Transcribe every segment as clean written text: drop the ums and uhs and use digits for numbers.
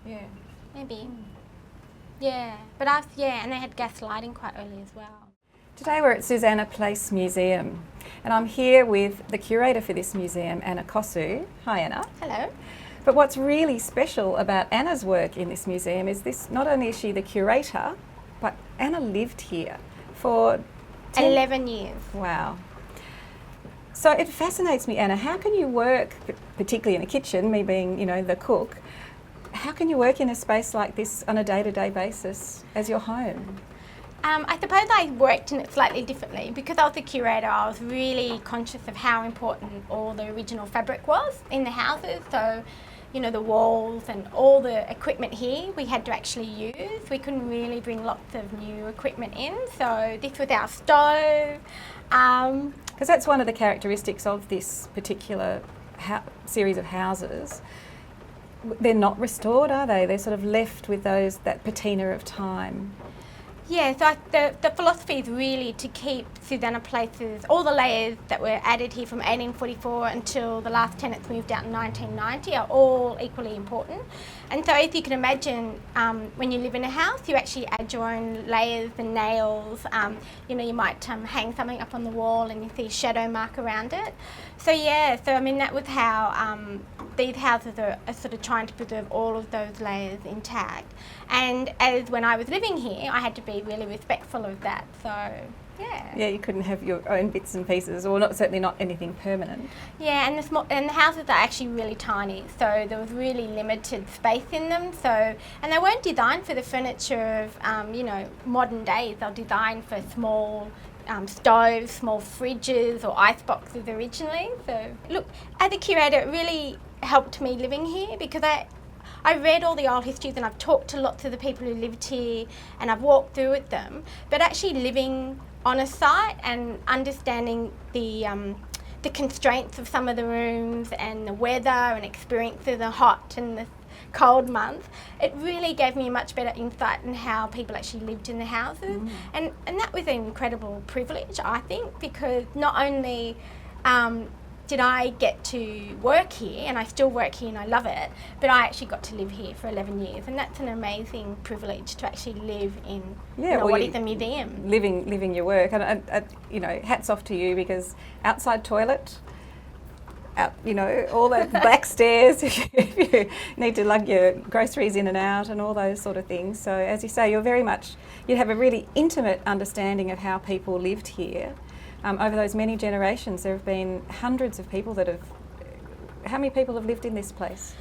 Yeah. Maybe. Yeah, but and they had gas lighting quite early as well. Today we're at Susannah Place Museum, and I'm here with the curator for this museum, Anna Cossu. Hi Anna. Hello. But what's really special about Anna's work in this museum is this, not only is she the curator, but Anna lived here for 11 years. Wow. So it fascinates me, Anna, how can you work, particularly in the kitchen, me being, the cook, how can you work in a space like this on a day-to-day basis as your home? I suppose I worked in it slightly differently. Because I was the curator, I was really conscious of how important all the original fabric was in the houses. So, the walls and all the equipment here we had to actually use. We couldn't really bring lots of new equipment in. So this was our stove. Because that's one of the characteristics of this particular series of houses. They're not restored, are they? They're sort of left with that patina of time. Yeah, so the philosophy is really to keep Susannah Place's, all the layers that were added here from 1844 until the last tenants moved out in 1990 are all equally important. And so as you can imagine, when you live in a house, you actually add your own layers and nails. You might hang something up on the wall and you see a shadow mark around it. So that was how these houses are sort of trying to preserve all of those layers intact. And as when I was living here, I had to be really respectful of that. So, yeah. Yeah, you couldn't have your own bits and pieces, or certainly not anything permanent. Yeah, and the houses are actually really tiny, so there was really limited space in them. So, and they weren't designed for the furniture of modern days. They're designed for small stoves, small fridges, or ice boxes originally. So, look, as a curator, it really helped me living here because I read all the old histories and I've talked to lots of the people who lived here and I've walked through with them, but actually living on a site and understanding the constraints of some of the rooms and the weather and experiencing the hot and the cold months, it really gave me a much better insight in how people actually lived in the houses. And that was an incredible privilege, I think, because not only did I get to work here, and I still work here and I love it, but I actually got to live here for 11 years, and that's an amazing privilege to actually live in what is a museum. Living your work, and hats off to you, because outside toilet, all the back stairs, if you need to lug your groceries in and out and all those sort of things. So as you say, you have a really intimate understanding of how people lived here. Over those many generations, there have been hundreds of people how many people have lived in this place?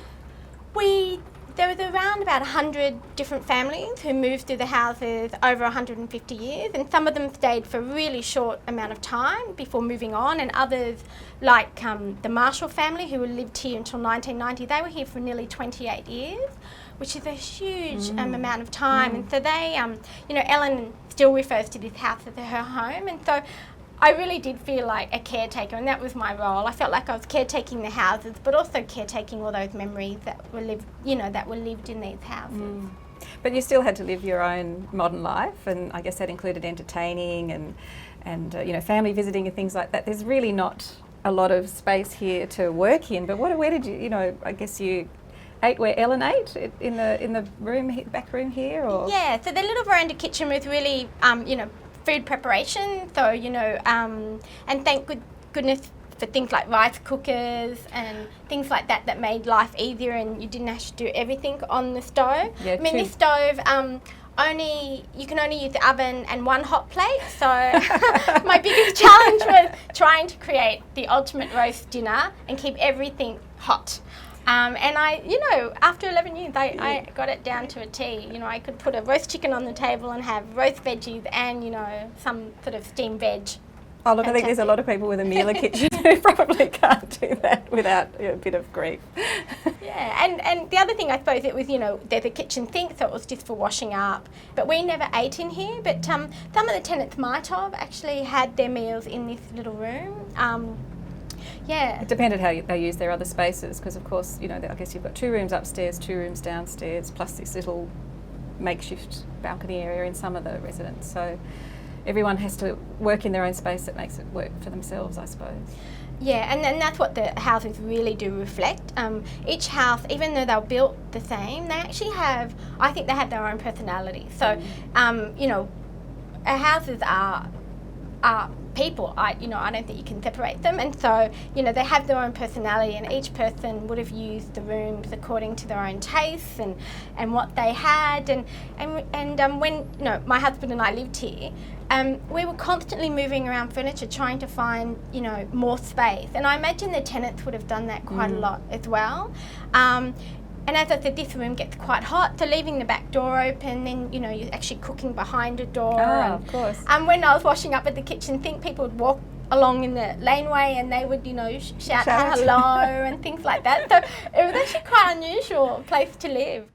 There was around about 100 different families who moved through the houses over 150 years, and some of them stayed for a really short amount of time before moving on, and others, like the Marshall family who lived here until 1990, they were here for nearly 28 years, which is a huge amount of time. And so they, Ellen still refers to this house as her home, and so I really did feel like a caretaker, and that was my role. I felt like I was caretaking the houses, but also caretaking all those memories that were lived in these houses. But you still had to live your own modern life, and I guess that included entertaining and family visiting and things like that. There's really not a lot of space here to work in. But where did you? I guess you ate where Ellen ate in the room, back room here, or? Yeah. So the little veranda kitchen was really food preparation, so and thank goodness for things like rice cookers and things like that made life easier, and you didn't have to do everything on the stove. Yeah, this stove you can only use the oven and one hot plate, so my biggest challenge was trying to create the ultimate roast dinner and keep everything hot. And after 11 years, I got it down to a T. I could put a roast chicken on the table and have roast veggies and, some sort of steamed veg. Oh, look, fantastic. I think there's a lot of people with a Miele kitchen who probably can't do that without a bit of grief. Yeah, and the other thing, I suppose, it was, there's a kitchen sink, so it was just for washing up. But we never ate in here, but some of the tenants might have actually had their meals in this little room. Yeah. It depended how they use their other spaces, because of course, I guess you've got 2 rooms upstairs, 2 rooms downstairs, plus this little makeshift balcony area in some of the residents. So everyone has to work in their own space that makes it work for themselves, I suppose. Yeah, and that's what the houses really do reflect. Each house, even though they're built the same, they actually have, I think they have their own personality. So, you know, our houses are people. I don't think you can separate them, and so, you know, they have their own personality, and each person would have used the rooms according to their own tastes and what they had, and when, you know, my husband and I lived here, we were constantly moving around furniture trying to find, you know, more space, and I imagine the tenants would have done that quite a lot as well. And as I said, this room gets quite hot, so leaving the back door open, then, you know, you're actually cooking behind a door. Of course. And when I was washing up at the kitchen sink, people would walk along in the laneway and they would, you know, shout hello and things like that. So it was actually quite an unusual place to live.